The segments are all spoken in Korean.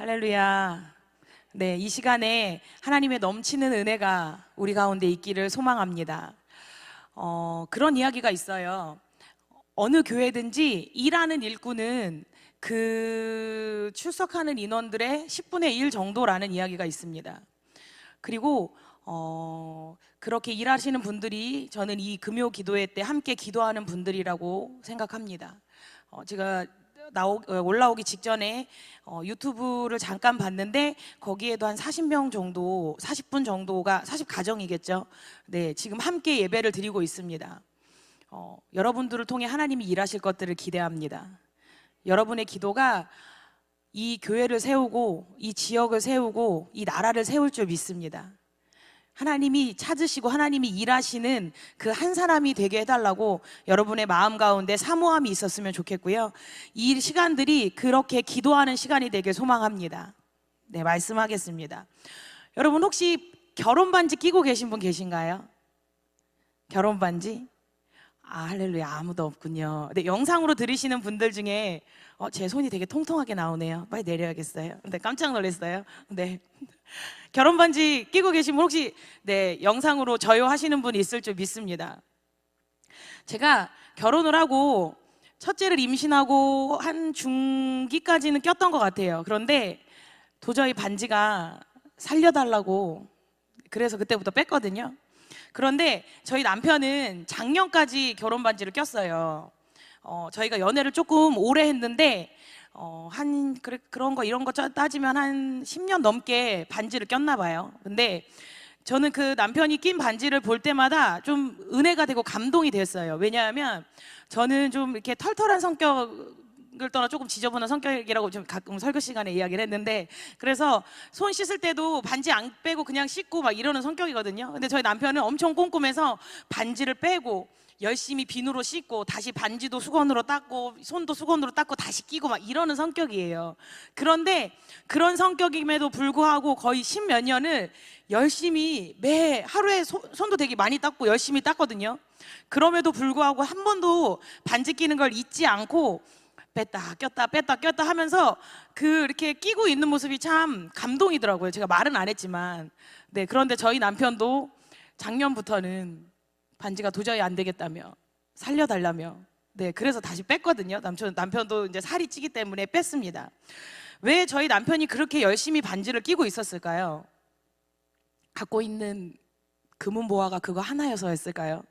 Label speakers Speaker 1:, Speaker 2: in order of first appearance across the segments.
Speaker 1: 할렐루야. 네, 이 시간에 하나님의 넘치는 은혜가 우리 가운데 있기를 소망합니다. 그런 이야기가 있어요. 어느 교회든지 일하는 일꾼은 그 출석하는 인원들의 10분의 1 정도라는 이야기가 있습니다. 그리고 그렇게 일하시는 분들이 저는 이 금요 기도회 때 함께 기도하는 분들이라고 생각합니다. 제가 올라오기 직전에 유튜브를 잠깐 봤는데 거기에도 한 40명 정도, 40분 정도가 40가정이겠죠. 네, 지금 함께 예배를 드리고 있습니다. 여러분들을 통해 하나님이 일하실 것들을 기대합니다. 여러분의 기도가 이 교회를 세우고 이 지역을 세우고 이 나라를 세울 줄 믿습니다. 하나님이 찾으시고 하나님이 일하시는 그 한 사람이 되게 해달라고 여러분의 마음 가운데 사모함이 있었으면 좋겠고요. 이 시간들이 그렇게 기도하는 시간이 되길 소망합니다. 네, 말씀하겠습니다. 여러분 혹시 결혼 반지 끼고 계신 분 계신가요? 결혼 반지? 할렐루야, 아무도 없군요. 네, 영상으로 들으시는 분들 중에 제 손이 되게 통통하게 나오네요. 빨리 내려야겠어요. 네, 깜짝 놀랐어요. 네. 결혼 반지 끼고 계신 분 혹시 영상으로 저요하시는 분 있을 줄 믿습니다. 제가 결혼을 하고 첫째를 임신하고 한 중기까지는 꼈던 것 같아요. 그런데 도저히 반지가 살려달라고 그래서 그때부터 뺐거든요. 그런데 저희 남편은 작년까지 결혼 반지를 꼈어요. 저희가 연애를 조금 오래 했는데 그런 거 이런 거 따지면 한 10년 넘게 반지를 꼈나 봐요. 근데 저는 그 남편이 낀 반지를 볼 때마다 좀 은혜가 되고 감동이 됐어요. 왜냐하면 저는 좀 이렇게 털털한 성격을 떠나 조금 지저분한 성격이라고 좀 가끔 설교 시간에 이야기를 했는데, 그래서 손 씻을 때도 반지 안 빼고 그냥 씻고 막 이러는 성격이거든요. 근데 저희 남편은 엄청 꼼꼼해서 반지를 빼고 열심히 비누로 씻고 다시 반지도 수건으로 닦고 손도 수건으로 닦고 다시 끼고 막 이러는 성격이에요. 그런데 그런 성격임에도 불구하고 거의 10몇 년을 열심히 매 하루에 손도 되게 많이 닦고 열심히 닦거든요. 그럼에도 불구하고 한 번도 반지 끼는 걸 잊지 않고 뺐다 꼈다 뺐다 꼈다 하면서 이렇게 끼고 있는 모습이 참 감동이더라고요. 제가 말은 안 했지만. 네, 그런데 저희 남편도 작년부터는 반지가 도저히 안 되겠다며 살려달라며, 네, 그래서 다시 뺐거든요. 남편도 이제 살이 찌기 때문에 뺐습니다. 왜 저희 남편이 그렇게 열심히 반지를 끼고 있었을까요? 갖고 있는 금은보화가 그거 하나여서였을까요?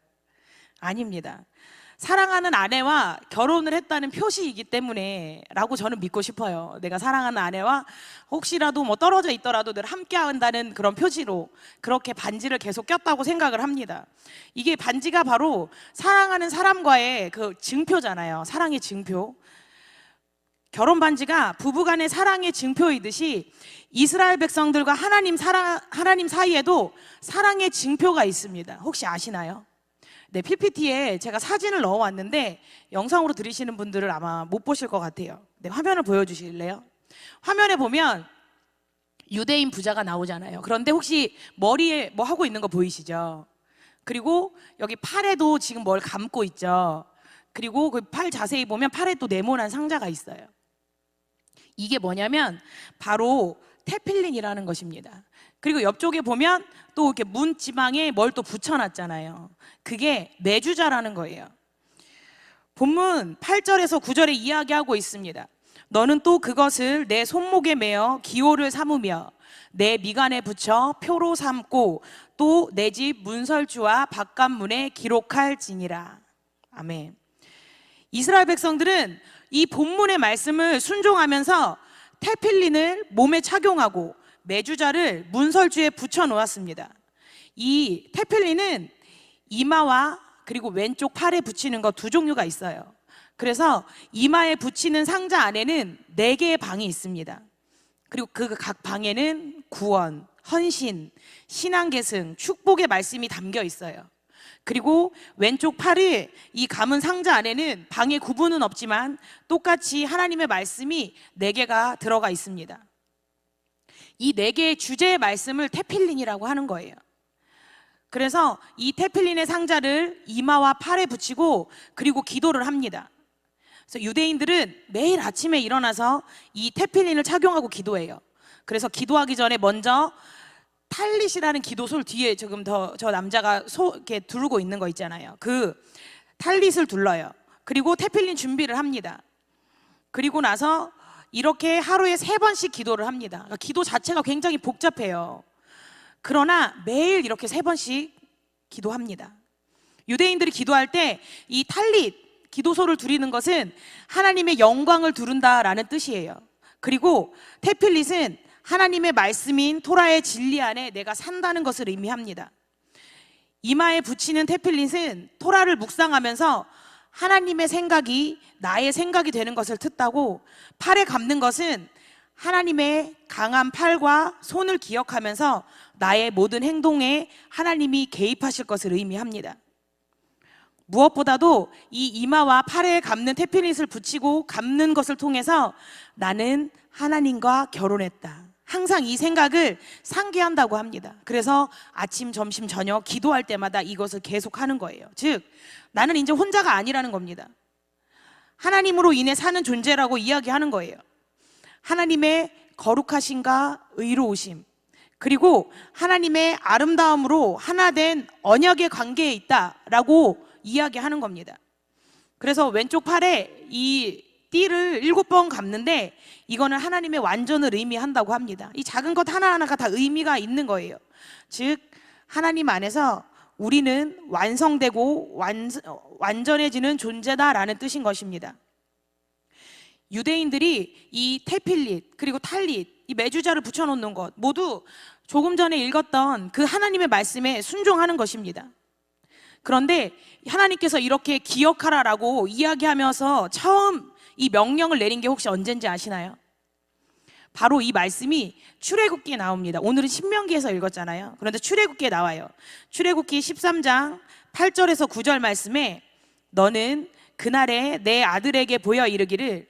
Speaker 1: 아닙니다. 사랑하는 아내와 결혼을 했다는 표시이기 때문에 라고 저는 믿고 싶어요. 내가 사랑하는 아내와 혹시라도 뭐 떨어져 있더라도 늘 함께 한다는 그런 표시로 그렇게 반지를 계속 꼈다고 생각을 합니다. 이게 반지가 바로 사랑하는 사람과의 그 증표잖아요. 사랑의 증표. 결혼 반지가 부부간의 사랑의 증표이듯이 이스라엘 백성들과 하나님 사이에도 사랑의 증표가 있습니다. 혹시 아시나요? 네, PPT에 제가 사진을 넣어왔는데 영상으로 들으시는 분들은 아마 못 보실 것 같아요. 네, 화면을 보여주실래요? 화면에 보면 유대인 부자가 나오잖아요. 그런데 혹시 머리에 뭐 하고 있는 거 보이시죠? 그리고 여기 팔에도 지금 뭘 감고 있죠. 그리고 그 팔 자세히 보면 팔에 또 네모난 상자가 있어요. 이게 뭐냐면 바로 테필린이라는 것입니다. 그리고 옆쪽에 보면 또 이렇게 문 지방에 뭘 또 붙여놨잖아요. 그게 내주자라는 거예요. 본문 8절에서 9절에 이야기하고 있습니다. 너는 또 그것을 내 손목에 매어 기호를 삼으며 내 미간에 붙여 표로 삼고 또 내 집 문설주와 바깥문에 기록할지니라. 아멘. 이스라엘 백성들은 이 본문의 말씀을 순종하면서 테필린을 몸에 착용하고 메주자를 문설주에 붙여 놓았습니다. 이 테필린은 이마와 그리고 왼쪽 팔에 붙이는 거 두 종류가 있어요. 그래서 이마에 붙이는 상자 안에는 4개의 방이 있습니다. 그리고 그 각 방에는 구원, 헌신, 신앙계승, 축복의 말씀이 담겨 있어요. 그리고 왼쪽 팔에 이 감은 상자 안에는 방의 구분은 없지만 똑같이 하나님의 말씀이 4개가 들어가 있습니다. 이 4개의 주제의 말씀을 테필린이라고 하는 거예요. 그래서 이 테필린의 상자를 이마와 팔에 붙이고 그리고 기도를 합니다. 그래서 유대인들은 매일 아침에 일어나서 이 테필린을 착용하고 기도해요. 그래서 기도하기 전에 먼저 탈릿이라는 기도소를 뒤에 지금 저 남자가 이렇게 두르고 있는 거 있잖아요. 그 탈릿을 둘러요. 그리고 테필린 준비를 합니다. 그리고 나서 이렇게 하루에 3번씩 기도를 합니다. 그러니까 기도 자체가 굉장히 복잡해요. 그러나 매일 이렇게 3번씩 기도합니다. 유대인들이 기도할 때 이 탈릿, 기도소를 두르는 것은 하나님의 영광을 두른다라는 뜻이에요. 그리고 테필릿은 하나님의 말씀인 토라의 진리 안에 내가 산다는 것을 의미합니다. 이마에 붙이는 테필릿은 토라를 묵상하면서 하나님의 생각이 나의 생각이 되는 것을 뜻하고, 팔에 감는 것은 하나님의 강한 팔과 손을 기억하면서 나의 모든 행동에 하나님이 개입하실 것을 의미합니다. 무엇보다도 이 이마와 팔에 감는 테필릿을 붙이고 감는 것을 통해서 나는 하나님과 결혼했다, 항상 이 생각을 상기한다고 합니다. 그래서 아침, 점심, 저녁 기도할 때마다 이것을 계속 하는 거예요. 즉, 나는 이제 혼자가 아니라는 겁니다. 하나님으로 인해 사는 존재라고 이야기하는 거예요. 하나님의 거룩하심과 의로우심, 그리고 하나님의 아름다움으로 하나 된 언약의 관계에 있다라고 이야기하는 겁니다. 그래서 왼쪽 팔에 이 띠를 7번 감는데 이거는 하나님의 완전을 의미한다고 합니다. 이 작은 것 하나하나가 다 의미가 있는 거예요. 즉, 하나님 안에서 우리는 완성되고 완전해지는 존재다라는 뜻인 것입니다. 유대인들이 이 테필릿 그리고 탈릿, 이 메주자를 붙여놓는 것 모두 조금 전에 읽었던 그 하나님의 말씀에 순종하는 것입니다. 그런데 하나님께서 이렇게 기억하라라고 이야기하면서 처음 이 명령을 내린 게 혹시 언젠지 아시나요? 바로 이 말씀이 출애굽기에 나옵니다. 오늘은 신명기에서 읽었잖아요. 그런데 출애굽기에 나와요. 출애굽기 13장 8절에서 9절 말씀에 너는 그날에 내 아들에게 보여 이르기를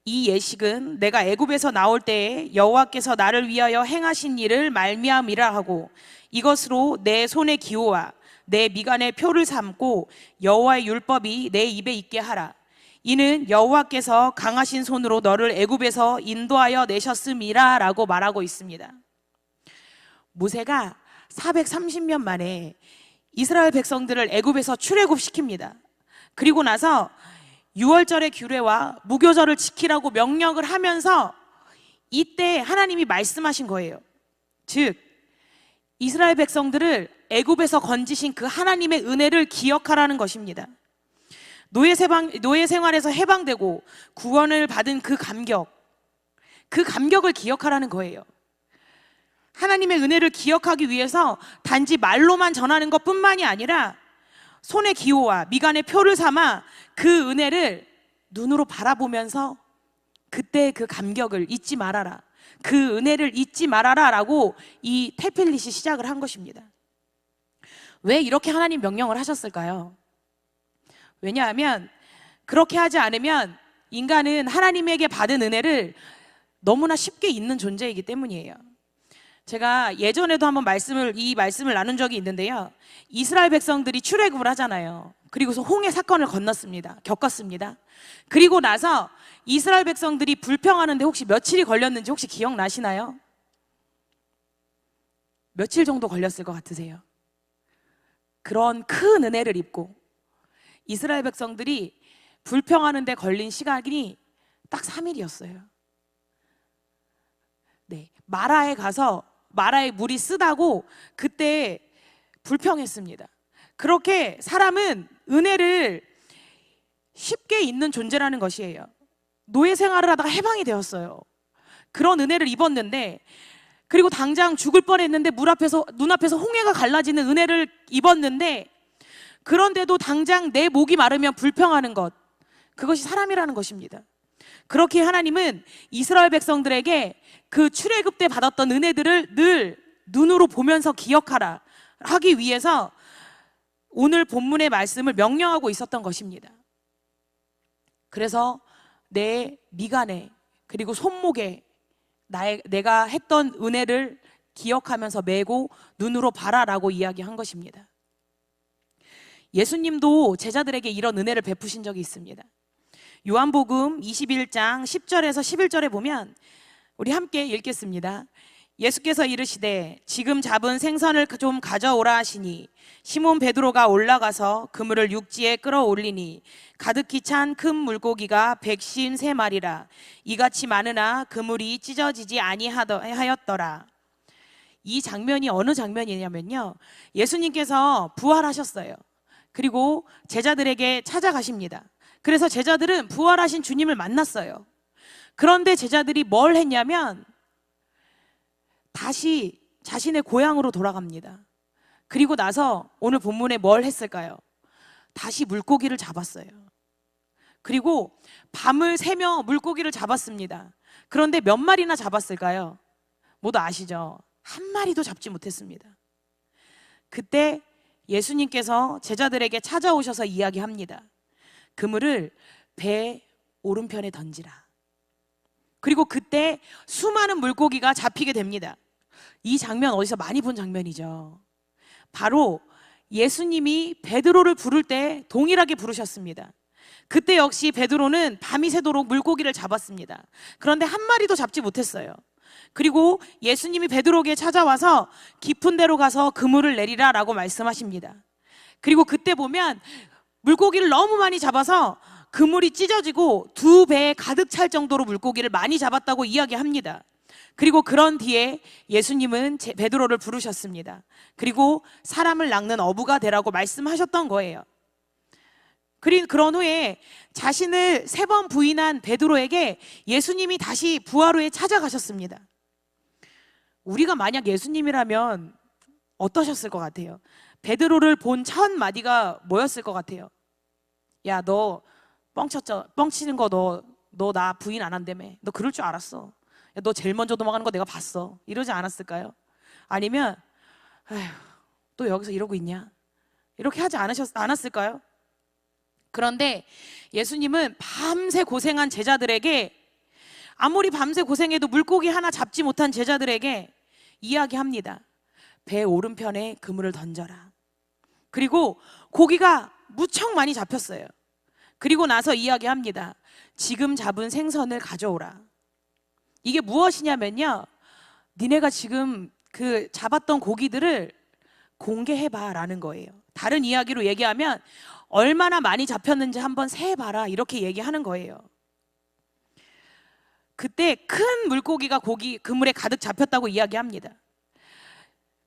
Speaker 1: 이 예식은 내가 애굽에서 나올 때에 여호와께서 나를 위하여 행하신 일을 말미암이라 하고 이것으로 내 손의 기호와 내 미간의 표를 삼고 여호와의 율법이 내 입에 있게 하라. 이는 여호와께서 강하신 손으로 너를 애굽에서 인도하여 내셨음이라 라고 말하고 있습니다. 모세가 430년 만에 이스라엘 백성들을 애굽에서 출애굽시킵니다. 그리고 나서 유월절의 규례와 무교절을 지키라고 명령을 하면서 이때 하나님이 말씀하신 거예요. 즉, 이스라엘 백성들을 애굽에서 건지신 그 하나님의 은혜를 기억하라는 것입니다. 노예 생활에서 해방되고 구원을 받은 그 감격을 기억하라는 거예요. 하나님의 은혜를 기억하기 위해서 단지 말로만 전하는 것뿐만이 아니라 손의 기호와 미간의 표를 삼아 그 은혜를 눈으로 바라보면서 그때 그 감격을 잊지 말아라, 그 은혜를 잊지 말아라 라고 이 테필릿이 시작을 한 것입니다. 왜 이렇게 하나님 명령을 하셨을까요? 왜냐하면 그렇게 하지 않으면 인간은 하나님에게 받은 은혜를 너무나 쉽게 잊는 존재이기 때문이에요. 제가 예전에도 한번 이 말씀을 나눈 적이 있는데요. 이스라엘 백성들이 출애굽을 하잖아요. 그리고서 홍해 사건을 겪었습니다. 그리고 나서 이스라엘 백성들이 불평하는데 혹시 며칠이 걸렸는지 혹시 기억나시나요? 며칠 정도 걸렸을 것 같으세요? 그런 큰 은혜를 입고 이스라엘 백성들이 불평하는데 걸린 시간이 딱 3일이었어요. 네, 마라에 가서 마라의 물이 쓰다고 그때 불평했습니다. 그렇게 사람은 은혜를 쉽게 잊는 존재라는 것이에요. 노예 생활을 하다가 해방이 되었어요. 그런 은혜를 입었는데, 그리고 당장 죽을 뻔했는데 눈앞에서 홍해가 갈라지는 은혜를 입었는데, 그런데도 당장 내 목이 마르면 불평하는 것, 그것이 사람이라는 것입니다. 그렇게 하나님은 이스라엘 백성들에게 그 출애굽 때 받았던 은혜들을 늘 눈으로 보면서 기억하라 하기 위해서 오늘 본문의 말씀을 명령하고 있었던 것입니다. 그래서 내 미간에 그리고 손목에 내가 했던 은혜를 기억하면서 메고 눈으로 봐라라고 이야기한 것입니다. 예수님도 제자들에게 이런 은혜를 베푸신 적이 있습니다. 요한복음 21장 10절에서 11절에 보면 우리 함께 읽겠습니다. 예수께서 이르시되 지금 잡은 생선을 좀 가져오라 하시니 시몬 베드로가 올라가서 그물을 육지에 끌어올리니 가득히 찬 큰 물고기가 153마리라. 이같이 많으나 그물이 찢어지지 아니하였더라. 이 장면이 어느 장면이냐면요, 예수님께서 부활하셨어요. 그리고 제자들에게 찾아가십니다. 그래서 제자들은 부활하신 주님을 만났어요. 그런데 제자들이 뭘 했냐면 다시 자신의 고향으로 돌아갑니다. 그리고 나서 오늘 본문에 뭘 했을까요? 다시 물고기를 잡았어요. 그리고 밤을 새며 물고기를 잡았습니다. 그런데 몇 마리나 잡았을까요? 모두 아시죠? 한 마리도 잡지 못했습니다. 그때 예수님께서 제자들에게 찾아오셔서 이야기합니다. 그물을 배 오른편에 던지라. 그리고 그때 수많은 물고기가 잡히게 됩니다. 이 장면 어디서 많이 본 장면이죠. 바로 예수님이 베드로를 부를 때 동일하게 부르셨습니다. 그때 역시 베드로는 밤이 새도록 물고기를 잡았습니다. 그런데 한 마리도 잡지 못했어요. 그리고 예수님이 베드로에게 찾아와서 깊은 데로 가서 그물을 내리라 라고 말씀하십니다. 그리고 그때 보면 물고기를 너무 많이 잡아서 그물이 찢어지고 2배에 가득 찰 정도로 물고기를 많이 잡았다고 이야기합니다. 그리고 그런 뒤에 예수님은 베드로를 부르셨습니다. 그리고 사람을 낚는 어부가 되라고 말씀하셨던 거예요. 그런 후에 자신을 3번 부인한 베드로에게 예수님이 다시 부활 후에 찾아가셨습니다. 우리가 만약 예수님이라면 어떠셨을 것 같아요? 베드로를 본 첫 마디가 뭐였을 것 같아요? 야, 너 뻥치는 거 너 나 부인 안 한다며. 너 그럴 줄 알았어. 야, 너 제일 먼저 도망가는 거 내가 봤어. 이러지 않았을까요? 아니면 아휴, 또 여기서 이러고 있냐? 이렇게 하지 않았을까요? 그런데 예수님은 밤새 고생한 제자들에게, 아무리 밤새 고생해도 물고기 하나 잡지 못한 제자들에게 이야기합니다. 배 오른편에 그물을 던져라. 그리고 고기가 무척 많이 잡혔어요. 그리고 나서 이야기합니다. 지금 잡은 생선을 가져오라. 이게 무엇이냐면요, 니네가 지금 그 잡았던 고기들을 공개해봐 라는 거예요. 다른 이야기로 얘기하면 얼마나 많이 잡혔는지 한번 세봐라, 이렇게 얘기하는 거예요. 그때 큰 물고기가 그물에 가득 잡혔다고 이야기합니다.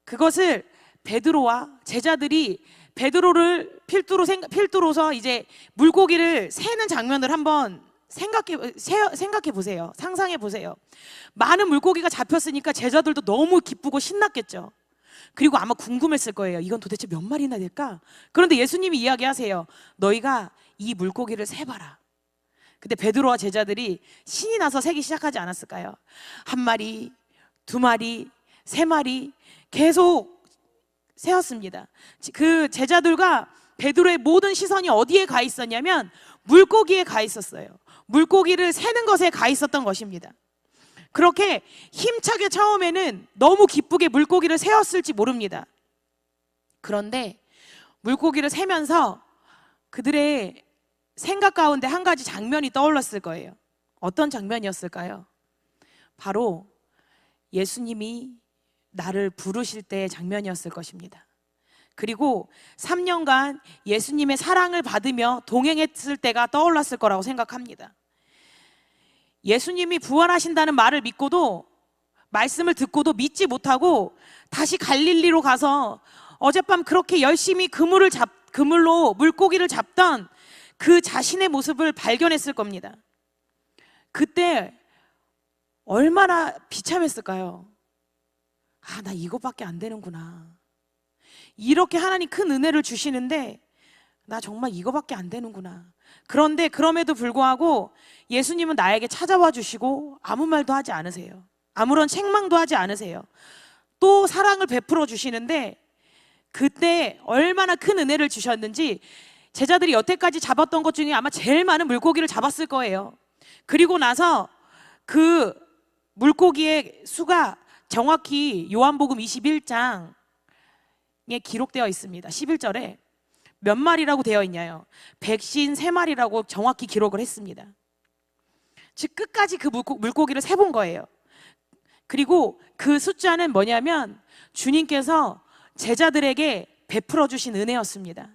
Speaker 1: 그것을 베드로와 제자들이 베드로를 필두로서 이제 물고기를 세는 장면을 한번 생각해 보세요. 상상해 보세요. 많은 물고기가 잡혔으니까 제자들도 너무 기쁘고 신났겠죠. 그리고 아마 궁금했을 거예요. 이건 도대체 몇 마리나 될까? 그런데 예수님이 이야기하세요. 너희가 이 물고기를 세봐라. 근데 베드로와 제자들이 신이 나서 세기 시작하지 않았을까요? 1마리, 2마리, 3마리 계속 세었습니다. 그 제자들과 베드로의 모든 시선이 어디에 가 있었냐면 물고기에 가 있었어요. 물고기를 세는 것에 가 있었던 것입니다. 그렇게 힘차게 처음에는 너무 기쁘게 물고기를 세었을지 모릅니다. 그런데 물고기를 세면서 그들의 생각 가운데 한 가지 장면이 떠올랐을 거예요. 어떤 장면이었을까요? 바로 예수님이 나를 부르실 때의 장면이었을 것입니다. 그리고 3년간 예수님의 사랑을 받으며 동행했을 때가 떠올랐을 거라고 생각합니다. 예수님이 부활하신다는 말을 믿고도, 말씀을 듣고도 믿지 못하고 다시 갈릴리로 가서 어젯밤 그렇게 열심히 그물로 물고기를 잡던 그 자신의 모습을 발견했을 겁니다. 그때 얼마나 비참했을까요? 아, 나 이거밖에 안 되는구나. 이렇게 하나님 큰 은혜를 주시는데 나 정말 이거밖에 안 되는구나. 그런데 그럼에도 불구하고 예수님은 나에게 찾아와 주시고 아무 말도 하지 않으세요. 아무런 책망도 하지 않으세요. 또 사랑을 베풀어 주시는데 그때 얼마나 큰 은혜를 주셨는지, 제자들이 여태까지 잡았던 것 중에 아마 제일 많은 물고기를 잡았을 거예요. 그리고 나서 그 물고기의 수가 정확히 요한복음 21장에 기록되어 있습니다. 11절에 몇 마리라고 되어 있냐요? 153마리라고 정확히 기록을 했습니다. 즉 끝까지 그 물고기를 세본 거예요. 그리고 그 숫자는 뭐냐면 주님께서 제자들에게 베풀어 주신 은혜였습니다.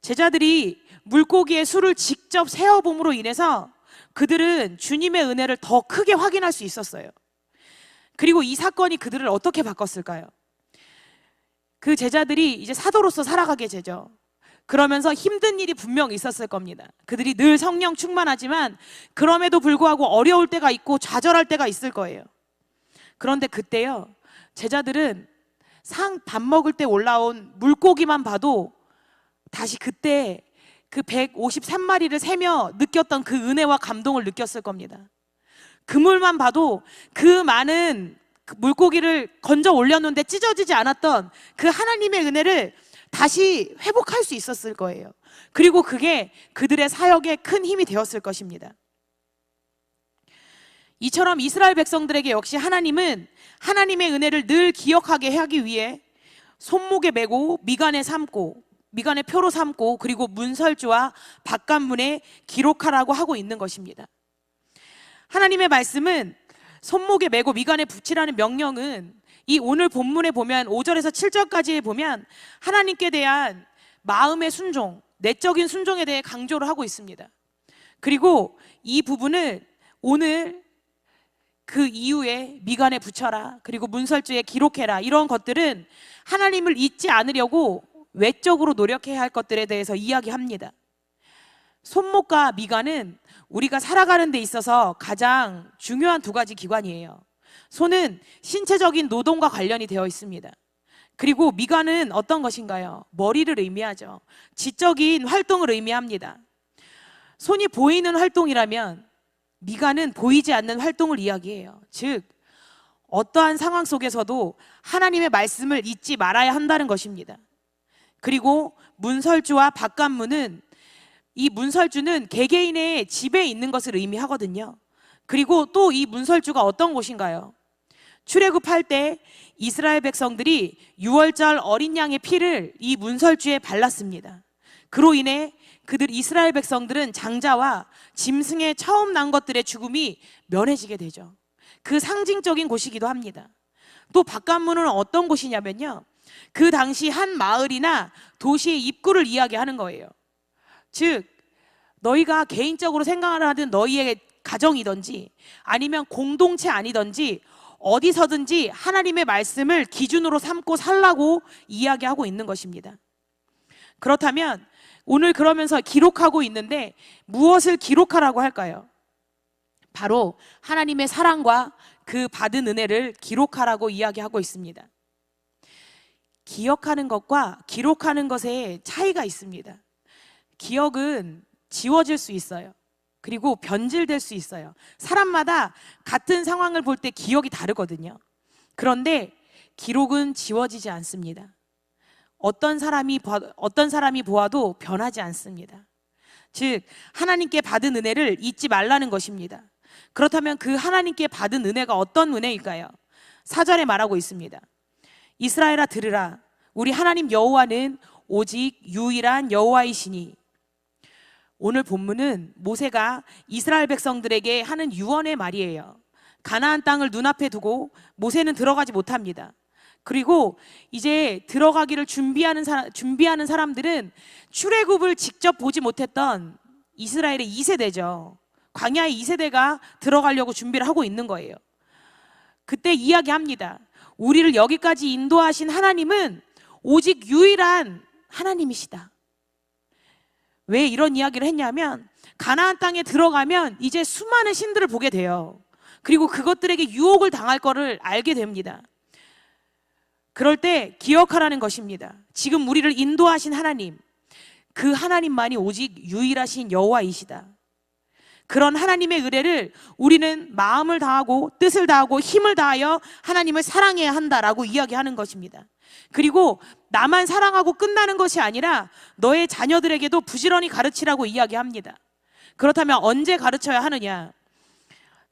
Speaker 1: 제자들이 물고기의 수를 직접 세어봄으로 인해서 그들은 주님의 은혜를 더 크게 확인할 수 있었어요. 그리고 이 사건이 그들을 어떻게 바꿨을까요? 그 제자들이 이제 사도로서 살아가게 되죠. 그러면서 힘든 일이 분명 있었을 겁니다. 그들이 늘 성령 충만하지만 그럼에도 불구하고 어려울 때가 있고 좌절할 때가 있을 거예요. 그런데 그때요, 제자들은 밥 먹을 때 올라온 물고기만 봐도 다시 그때 그 153마리를 세며 느꼈던 그 은혜와 감동을 느꼈을 겁니다. 그물만 봐도 그 많은 물고기를 건져 올렸는데 찢어지지 않았던 그 하나님의 은혜를 다시 회복할 수 있었을 거예요. 그리고 그게 그들의 사역에 큰 힘이 되었을 것입니다. 이처럼 이스라엘 백성들에게 역시 하나님은 하나님의 은혜를 늘 기억하게 하기 위해 손목에 메고 미간에 표로 삼고 그리고 문설주와 바깥문에 기록하라고 하고 있는 것입니다. 하나님의 말씀은 손목에 메고 미간에 붙이라는 명령은 이 오늘 본문에 보면 5절에서 7절까지에 보면 하나님께 대한 마음의 순종, 내적인 순종에 대해 강조를 하고 있습니다. 그리고 이 부분을 오늘 그 이후에 미간에 붙여라, 그리고 문설주에 기록해라, 이런 것들은 하나님을 잊지 않으려고 외적으로 노력해야 할 것들에 대해서 이야기합니다. 손목과 미간은 우리가 살아가는 데 있어서 가장 중요한 두 가지 기관이에요. 손은 신체적인 노동과 관련이 되어 있습니다. 그리고 미간은 어떤 것인가요? 머리를 의미하죠. 지적인 활동을 의미합니다. 손이 보이는 활동이라면 미간은 보이지 않는 활동을 이야기해요. 즉 어떠한 상황 속에서도 하나님의 말씀을 잊지 말아야 한다는 것입니다. 그리고 문설주와 바깥문은, 이 문설주는 개개인의 집에 있는 것을 의미하거든요. 그리고 또 이 문설주가 어떤 곳인가요? 출애굽할 때 이스라엘 백성들이 유월절 어린 양의 피를 이 문설주에 발랐습니다. 그로 인해 이스라엘 백성들은 장자와 짐승에 처음 난 것들의 죽음이 면해지게 되죠. 그 상징적인 곳이기도 합니다. 또 바깥문은 어떤 곳이냐면요, 그 당시 한 마을이나 도시의 입구를 이야기하는 거예요. 즉 너희가 개인적으로 생각을 하든 너희의 가정이든지 아니면 공동체 아니든지 어디서든지 하나님의 말씀을 기준으로 삼고 살라고 이야기하고 있는 것입니다. 그렇다면 오늘 그러면서 기록하고 있는데 무엇을 기록하라고 할까요? 바로 하나님의 사랑과 그 받은 은혜를 기록하라고 이야기하고 있습니다. 기억하는 것과 기록하는 것에 차이가 있습니다. 기억은 지워질 수 있어요. 그리고 변질될 수 있어요. 사람마다 같은 상황을 볼 때 기억이 다르거든요. 그런데 기록은 지워지지 않습니다. 어떤 사람이 보아도 변하지 않습니다. 즉 하나님께 받은 은혜를 잊지 말라는 것입니다. 그렇다면 그 하나님께 받은 은혜가 어떤 은혜일까요? 4절에 말하고 있습니다. 이스라엘아 들으라, 우리 하나님 여호와는 오직 유일한 여호와이시니. 오늘 본문은 모세가 이스라엘 백성들에게 하는 유언의 말이에요. 가나안 땅을 눈앞에 두고 모세는 들어가지 못합니다. 그리고 이제 들어가기를 준비하는 사람들은 출애굽을 직접 보지 못했던 이스라엘의 2세대죠. 광야의 2세대가 들어가려고 준비를 하고 있는 거예요. 그때 이야기합니다. 우리를 여기까지 인도하신 하나님은 오직 유일한 하나님이시다. 왜 이런 이야기를 했냐면 가나안 땅에 들어가면 이제 수많은 신들을 보게 돼요. 그리고 그것들에게 유혹을 당할 거를 알게 됩니다. 그럴 때 기억하라는 것입니다. 지금 우리를 인도하신 하나님, 그 하나님만이 오직 유일하신 여호와이시다. 그런 하나님의 은혜를 우리는 마음을 다하고 뜻을 다하고 힘을 다하여 하나님을 사랑해야 한다라고 이야기하는 것입니다. 그리고 나만 사랑하고 끝나는 것이 아니라 너의 자녀들에게도 부지런히 가르치라고 이야기합니다. 그렇다면 언제 가르쳐야 하느냐?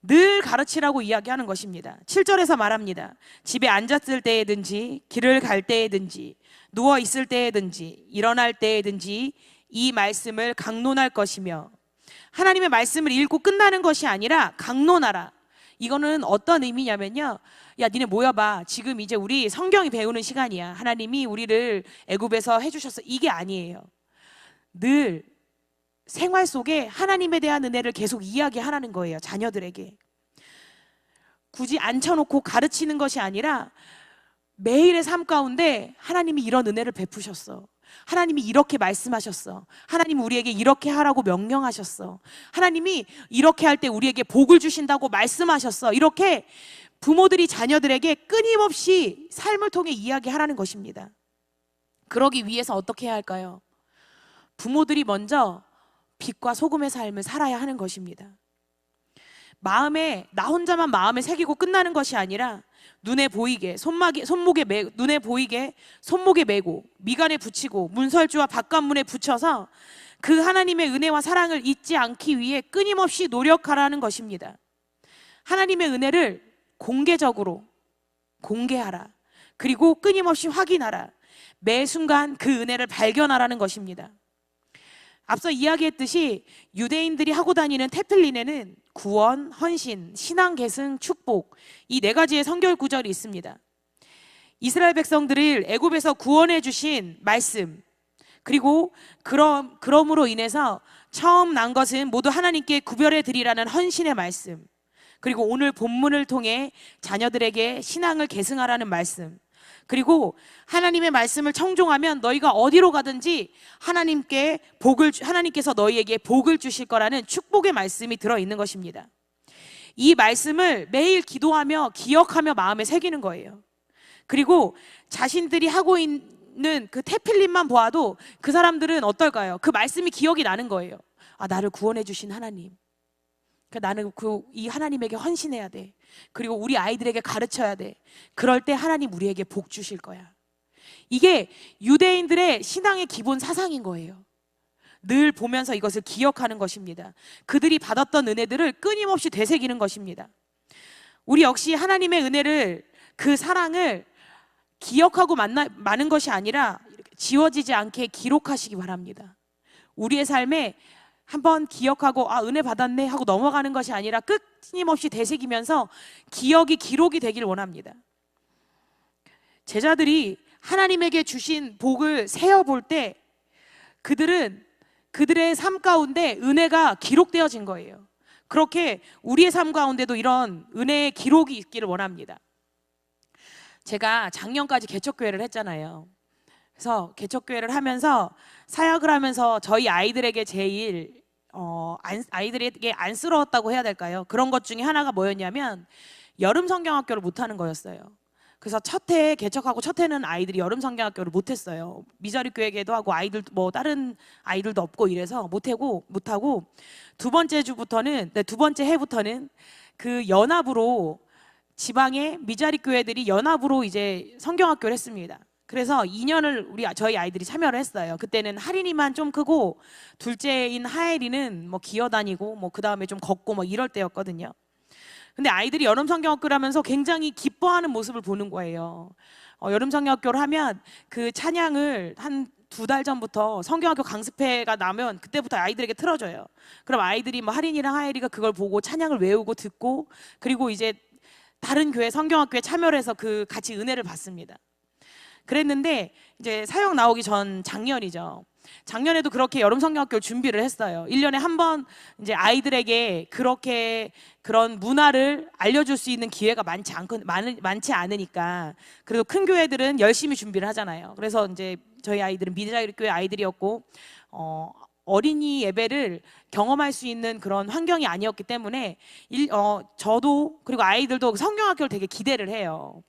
Speaker 1: 늘 가르치라고 이야기하는 것입니다. 7절에서 말합니다. 집에 앉았을 때에든지 길을 갈 때에든지 누워 있을 때에든지 일어날 때에든지 이 말씀을 강론할 것이며, 하나님의 말씀을 읽고 끝나는 것이 아니라 강론하라. 이거는 어떤 의미냐면요, 야 니네 모여봐, 지금 이제 우리 성경이 배우는 시간이야, 하나님이 우리를 애굽에서 해주셨어, 이게 아니에요. 늘 생활 속에 하나님에 대한 은혜를 계속 이야기하라는 거예요. 자녀들에게 굳이 앉혀놓고 가르치는 것이 아니라 매일의 삶 가운데 하나님이 이런 은혜를 베푸셨어, 하나님이 이렇게 말씀하셨어, 하나님이 우리에게 이렇게 하라고 명령하셨어, 하나님이 이렇게 할 때 우리에게 복을 주신다고 말씀하셨어, 이렇게 부모들이 자녀들에게 끊임없이 삶을 통해 이야기하라는 것입니다. 그러기 위해서 어떻게 해야 할까요? 부모들이 먼저 빛과 소금의 삶을 살아야 하는 것입니다. 마음에, 나 혼자만 마음에 새기고 끝나는 것이 아니라 눈에 보이게 눈에 보이게 손목에 메고 미간에 붙이고 문설주와 바깥문에 붙여서 그 하나님의 은혜와 사랑을 잊지 않기 위해 끊임없이 노력하라는 것입니다. 하나님의 은혜를 공개적으로 공개하라. 그리고 끊임없이 확인하라. 매 순간 그 은혜를 발견하라는 것입니다. 앞서 이야기했듯이 유대인들이 하고 다니는 테필린에는 구원, 헌신, 신앙 계승, 축복, 이 네 가지의 성결 구절이 있습니다. 이스라엘 백성들을 애굽에서 구원해 주신 말씀, 그리고 그럼으로 인해서 처음 난 것은 모두 하나님께 구별해 드리라는 헌신의 말씀, 그리고 오늘 본문을 통해 자녀들에게 신앙을 계승하라는 말씀, 그리고 하나님의 말씀을 청종하면 너희가 어디로 가든지 하나님께서 너희에게 복을 주실 거라는 축복의 말씀이 들어있는 것입니다. 이 말씀을 매일 기도하며 기억하며 마음에 새기는 거예요. 그리고 자신들이 하고 있는 그 테필린만 보아도 그 사람들은 어떨까요? 그 말씀이 기억이 나는 거예요. 아, 나를 구원해 주신 하나님, 나는 이 하나님에게 헌신해야 돼. 그리고 우리 아이들에게 가르쳐야 돼. 그럴 때 하나님 우리에게 복 주실 거야. 이게 유대인들의 신앙의 기본 사상인 거예요. 늘 보면서 이것을 기억하는 것입니다. 그들이 받았던 은혜들을 끊임없이 되새기는 것입니다. 우리 역시 하나님의 은혜를, 그 사랑을 기억하고 마는 것이 아니라 지워지지 않게 기록하시기 바랍니다. 우리의 삶에 한번 기억하고 아 은혜 받았네 하고 넘어가는 것이 아니라 끊임없이 되새기면서 기록이 되길 원합니다. 제자들이 하나님에게 주신 복을 세어볼 때 그들의 삶 가운데 은혜가 기록되어진 거예요. 그렇게 우리의 삶 가운데도 이런 은혜의 기록이 있기를 원합니다. 제가 작년까지 개척교회를 했잖아요. 그래서 개척교회를 하면서 사역을 하면서 저희 아이들에게 제일 아이들에게 안쓰러웠다고 해야 될까요? 그런 것 중에 하나가 뭐였냐면 여름 성경학교를 못하는 거였어요. 그래서 첫 해에 개척하고 첫 해는 아이들이 여름 성경학교를 못했어요. 미자립 교회계도 하고 아이들 다른 아이들도 없고 이래서 못하고 두 번째 해부터는 그 연합으로 지방의 미자립 교회들이 연합으로 이제 성경학교를 했습니다. 그래서 2년을 저희 아이들이 참여를 했어요. 그때는 하린이만 좀 크고 둘째인 하엘이는 뭐 기어다니고 뭐 그 다음에 좀 걷고 뭐 이럴 때였거든요. 근데 아이들이 여름 성경학교를 하면서 굉장히 기뻐하는 모습을 보는 거예요. 여름 성경학교를 하면 그 찬양을 한 2달 전부터 성경학교 강습회가 나면 그때부터 아이들에게 틀어줘요. 그럼 아이들이 뭐 하린이랑 하엘이가 그걸 보고 찬양을 외우고 듣고, 그리고 이제 다른 교회 성경학교에 참여를 해서 같이 은혜를 받습니다. 그랬는데 이제 사역 나오기 전 작년이죠. 작년에도 그렇게 여름 성경학교를 준비를 했어요. 1년에 한 번 이제 아이들에게 그런 문화를 알려줄 수 있는 기회가 많지 않으니까. 그래도 큰 교회들은 열심히 준비를 하잖아요. 그래서 이제 저희 아이들은 미자립 교회 아이들이었고 어린이 예배를 경험할 수 있는 그런 환경이 아니었기 때문에 저도 그리고 아이들도 성경학교를 되게 기대를 해요.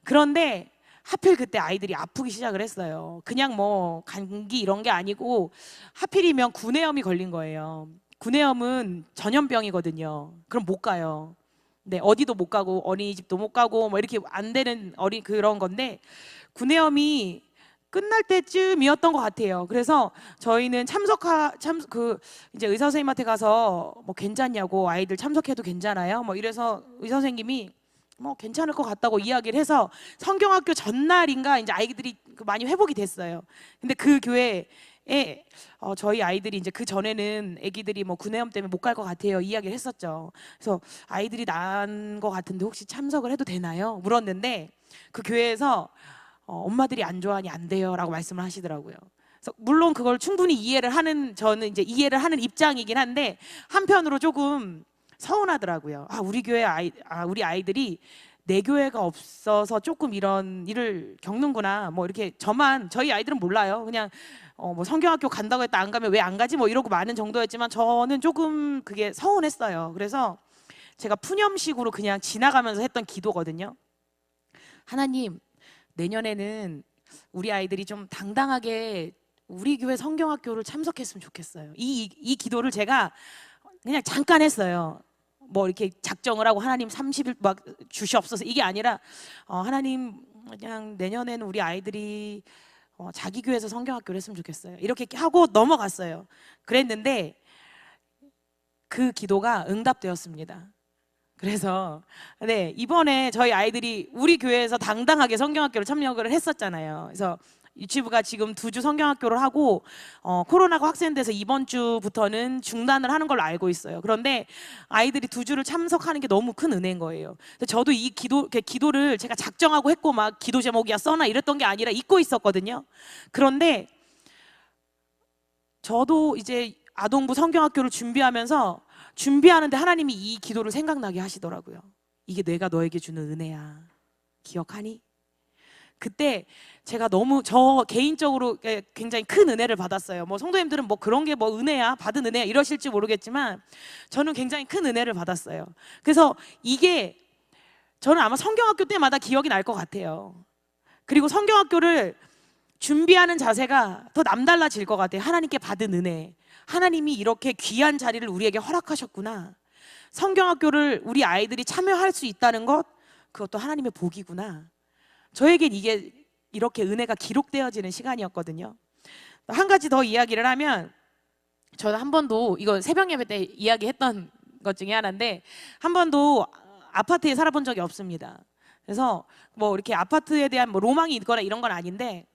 Speaker 1: 그런데 하필 그때 아이들이 아프기 시작을 했어요. 그냥 뭐 감기 이런 게 아니고 하필이면 구내염이 걸린 거예요. 구내염은 전염병이거든요. 그럼 못 가요. 네, 어디도 못 가고 어린이집도 못 가고 뭐 이렇게 안 되는 그런 건데, 구내염이 끝날 때쯤이었던 것 같아요. 그래서 저희는 이제 의사 선생님한테 가서 뭐 괜찮냐고, 아이들 참석해도 괜찮아요? 뭐 이래서 의사 선생님이 뭐 괜찮을 것 같다고 이야기를 해서 성경학교 전날인가 이제 아이들이 많이 회복이 됐어요. 근데 그 교회에 저희 아이들이 이제 그 전에는 아기들이 뭐 구내염 때문에 못 갈 것 같아요 이야기를 했었죠. 그래서 아이들이 난 것 같은데 혹시 참석을 해도 되나요? 물었는데 그 교회에서 엄마들이 안 좋아하니 안 돼요라고 말씀을 하시더라고요. 그래서 물론 그걸 충분히 저는 이제 이해를 하는 입장이긴 한데 한편으로 조금 서운하더라고요. 우리 아이들이 내 교회가 없어서 조금 이런 일을 겪는구나. 뭐 이렇게 저희 아이들은 몰라요. 그냥 뭐 성경학교 간다고 했다 안 가면 왜 안 가지? 뭐 이러고 마는 정도였지만 저는 조금 그게 서운했어요. 그래서 제가 푸념식으로 그냥 지나가면서 했던 기도거든요. 하나님, 내년에는 우리 아이들이 좀 당당하게 우리 교회 성경학교를 참석했으면 좋겠어요. 이 기도를 제가 그냥 잠깐 했어요. 뭐 이렇게 작정을 하고 하나님 30일 막 주시옵소서 이게 아니라 하나님 그냥 내년에는 우리 아이들이 자기 교회에서 성경학교를 했으면 좋겠어요. 이렇게 하고 넘어갔어요. 그랬는데 그 기도가 응답되었습니다. 그래서 네, 이번에 저희 아이들이 우리 교회에서 당당하게 성경학교를 참여를 했었잖아요. 그래서 유치부가 지금 2주 성경학교를 하고 코로나가 확산돼서 이번 주부터는 중단을 하는 걸로 알고 있어요. 그런데 아이들이 2주를 참석하는 게 너무 큰 은혜인 거예요. 저도 이 기도를 제가 작정하고 했고 막 기도 제목이야 써놔 이랬던 게 아니라 잊고 있었거든요. 그런데 저도 이제 아동부 성경학교를 준비하는데 하나님이 이 기도를 생각나게 하시더라고요. 이게 내가 너에게 주는 은혜야. 기억하니? 그때 제가 저 개인적으로 굉장히 큰 은혜를 받았어요. 뭐 성도님들은 뭐 그런 게 뭐 은혜야, 받은 은혜야 이러실지 모르겠지만 저는 굉장히 큰 은혜를 받았어요. 그래서 이게 저는 아마 성경학교 때마다 기억이 날 것 같아요. 그리고 성경학교를 준비하는 자세가 더 남달라질 것 같아요. 하나님께 받은 은혜. 하나님이 이렇게 귀한 자리를 우리에게 허락하셨구나. 성경학교를 우리 아이들이 참여할 수 있다는 것, 그것도 하나님의 복이구나. 저에겐 이게 이렇게 은혜가 기록되어지는 시간이었거든요. 한 가지 더 이야기를 하면 저는 한 번도 이거 새벽 예배 때 이야기했던 것 중에 하나인데 한 번도 아파트에 살아본 적이 없습니다. 그래서 뭐 이렇게 아파트에 대한 뭐 로망이 있거나 이런 건 아닌데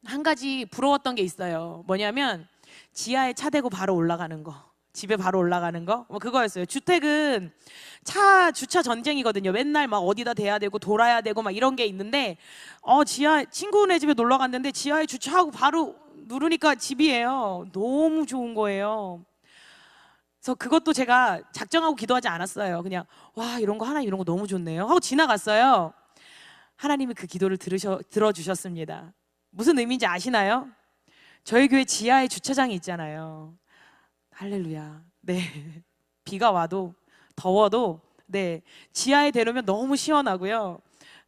Speaker 1: 한 가지 부러웠던 게 있어요. 뭐냐면 지하에 차 대고 바로 올라가는 거, 집에 바로 올라가는 거, 뭐 그거였어요. 주택은 차 주차 전쟁이거든요. 맨날 막 어디다 대야 되고 돌아야 되고 막 이런 게 있는데 친구네 집에 놀러 갔는데 지하에 주차하고 바로 누르니까 집이에요. 너무 좋은 거예요. 그래서 그것도 제가 작정하고 기도하지 않았어요. 그냥 와 이런 거 하나님 이런 거 너무 좋네요 하고 지나갔어요. 하나님이 그 기도를 들어주셨습니다. 무슨 의미인지 아시나요? 저희 교회 지하에 주차장이 있잖아요. 할렐루야. 네. 비가 와도 더워도 네. 지하에 대놓으면 너무 시원하고요.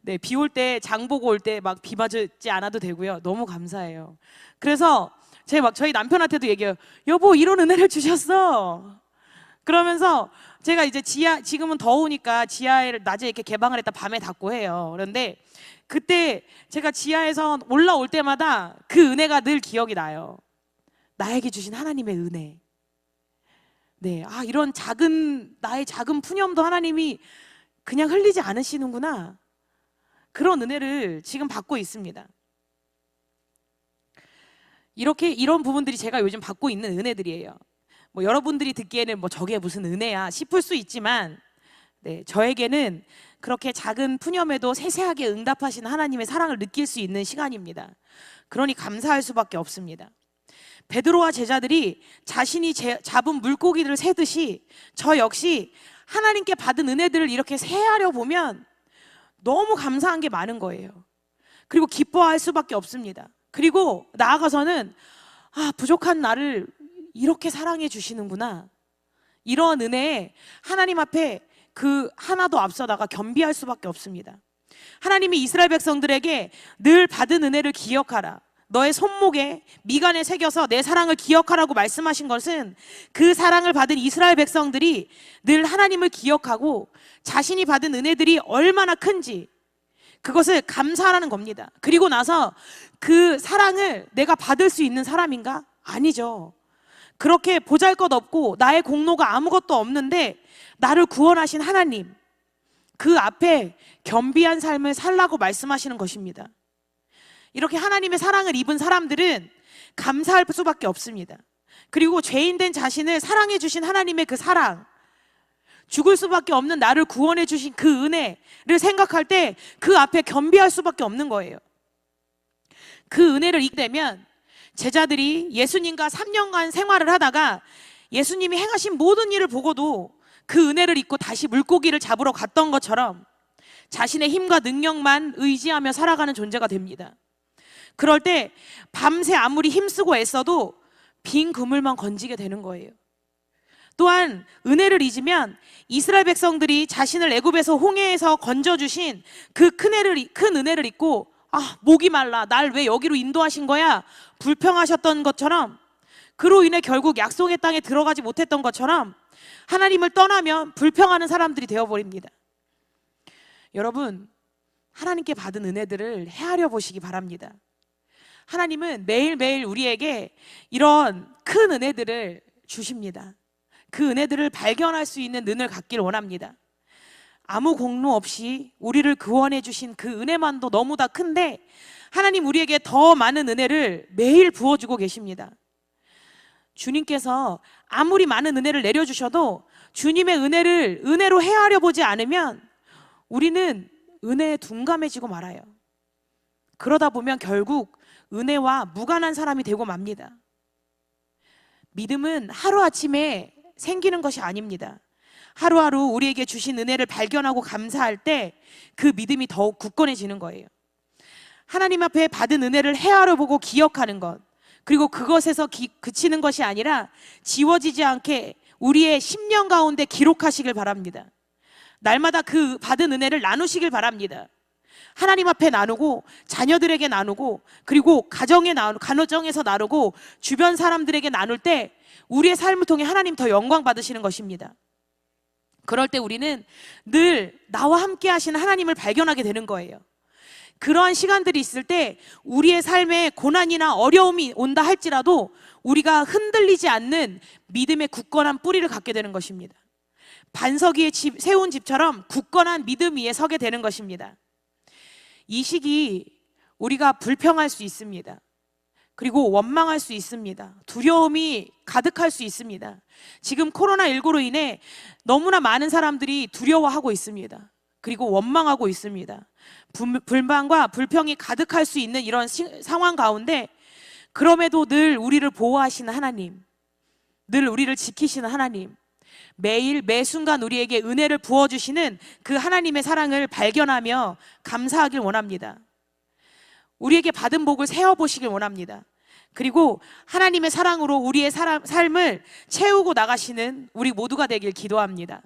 Speaker 1: 네. 비 올 때 장 보고 올 때 막 비 맞지 않아도 되고요. 너무 감사해요. 그래서 제가 막 저희 남편한테도 얘기해요. 여보 이런 은혜를 주셨어. 그러면서 제가 이제 지금은 더우니까 지하를 낮에 이렇게 개방을 했다 밤에 닫고 해요. 그런데 그때 제가 지하에서 올라올 때마다 그 은혜가 늘 기억이 나요. 나에게 주신 하나님의 은혜. 네, 이런 나의 작은 푸념도 하나님이 그냥 흘리지 않으시는구나. 그런 은혜를 지금 받고 있습니다. 이런 부분들이 제가 요즘 받고 있는 은혜들이에요. 뭐 여러분들이 듣기에는 뭐 저게 무슨 은혜야 싶을 수 있지만 네, 저에게는 그렇게 작은 푸념에도 세세하게 응답하시는 하나님의 사랑을 느낄 수 있는 시간입니다. 그러니 감사할 수밖에 없습니다. 베드로와 제자들이 자신이 잡은 물고기들을 세듯이 저 역시 하나님께 받은 은혜들을 이렇게 세하려 보면 너무 감사한 게 많은 거예요. 그리고 기뻐할 수밖에 없습니다. 그리고 나아가서는 부족한 나를 이렇게 사랑해 주시는구나. 이런 은혜에 하나님 앞에 그 하나도 앞서다가 겸비할 수밖에 없습니다. 하나님이 이스라엘 백성들에게 늘 받은 은혜를 기억하라. 너의 손목에 미간에 새겨서 내 사랑을 기억하라고 말씀하신 것은 그 사랑을 받은 이스라엘 백성들이 늘 하나님을 기억하고 자신이 받은 은혜들이 얼마나 큰지 그것을 감사하라는 겁니다. 그리고 나서 그 사랑을 내가 받을 수 있는 사람인가? 아니죠. 그렇게 보잘것없고 나의 공로가 아무것도 없는데 나를 구원하신 하나님, 그 앞에 겸비한 삶을 살라고 말씀하시는 것입니다. 이렇게 하나님의 사랑을 입은 사람들은 감사할 수밖에 없습니다. 그리고 죄인된 자신을 사랑해 주신 하나님의 그 사랑, 죽을 수밖에 없는 나를 구원해 주신 그 은혜를 생각할 때 그 앞에 겸비할 수밖에 없는 거예요. 그 은혜를 잊게 되면 제자들이 예수님과 3년간 생활을 하다가 예수님이 행하신 모든 일을 보고도 그 은혜를 잊고 다시 물고기를 잡으러 갔던 것처럼 자신의 힘과 능력만 의지하며 살아가는 존재가 됩니다. 그럴 때 밤새 아무리 힘쓰고 애써도 빈 그물만 건지게 되는 거예요. 또한 은혜를 잊으면 이스라엘 백성들이 자신을 애굽에서 홍해에서 건져주신 그 큰 은혜를 잊고 목이 말라, 날 왜 여기로 인도하신 거야? 불평하셨던 것처럼, 그로 인해 결국 약속의 땅에 들어가지 못했던 것처럼 하나님을 떠나면 불평하는 사람들이 되어버립니다. 여러분, 하나님께 받은 은혜들을 헤아려 보시기 바랍니다. 하나님은 매일매일 우리에게 이런 큰 은혜들을 주십니다. 그 은혜들을 발견할 수 있는 눈을 갖길 원합니다. 아무 공로 없이 우리를 구원해 주신 그 은혜만도 너무 다 큰데 하나님 우리에게 더 많은 은혜를 매일 부어주고 계십니다. 주님께서 아무리 많은 은혜를 내려주셔도 주님의 은혜를 은혜로 헤아려 보지 않으면 우리는 은혜에 둔감해지고 말아요. 그러다 보면 결국 은혜와 무관한 사람이 되고 맙니다. 믿음은 하루아침에 생기는 것이 아닙니다. 하루하루 우리에게 주신 은혜를 발견하고 감사할 때 그 믿음이 더욱 굳건해지는 거예요. 하나님 앞에 받은 은혜를 헤아려 보고 기억하는 것, 그리고 그것에서 그치는 것이 아니라 지워지지 않게 우리의 심령 가운데 기록하시길 바랍니다. 날마다 그 받은 은혜를 나누시길 바랍니다. 하나님 앞에 나누고 자녀들에게 나누고 그리고 가정에서 나누고 주변 사람들에게 나눌 때 우리의 삶을 통해 하나님 더 영광 받으시는 것입니다. 그럴 때 우리는 늘 나와 함께 하시는 하나님을 발견하게 되는 거예요. 그러한 시간들이 있을 때 우리의 삶에 고난이나 어려움이 온다 할지라도 우리가 흔들리지 않는 믿음의 굳건한 뿌리를 갖게 되는 것입니다. 반석 위에 세운 집처럼 굳건한 믿음 위에 서게 되는 것입니다. 이 시기 우리가 불평할 수 있습니다. 그리고 원망할 수 있습니다. 두려움이 가득할 수 있습니다. 지금 코로나19로 인해 너무나 많은 사람들이 두려워하고 있습니다. 그리고 원망하고 있습니다. 불만과 불평이 가득할 수 있는 이런 상황 가운데 그럼에도 늘 우리를 보호하시는 하나님, 늘 우리를 지키시는 하나님, 매일 매순간 우리에게 은혜를 부어주시는 그 하나님의 사랑을 발견하며 감사하길 원합니다. 우리에게 받은 복을 세어보시길 원합니다. 그리고 하나님의 사랑으로 우리의 삶을 채우고 나가시는 우리 모두가 되길 기도합니다.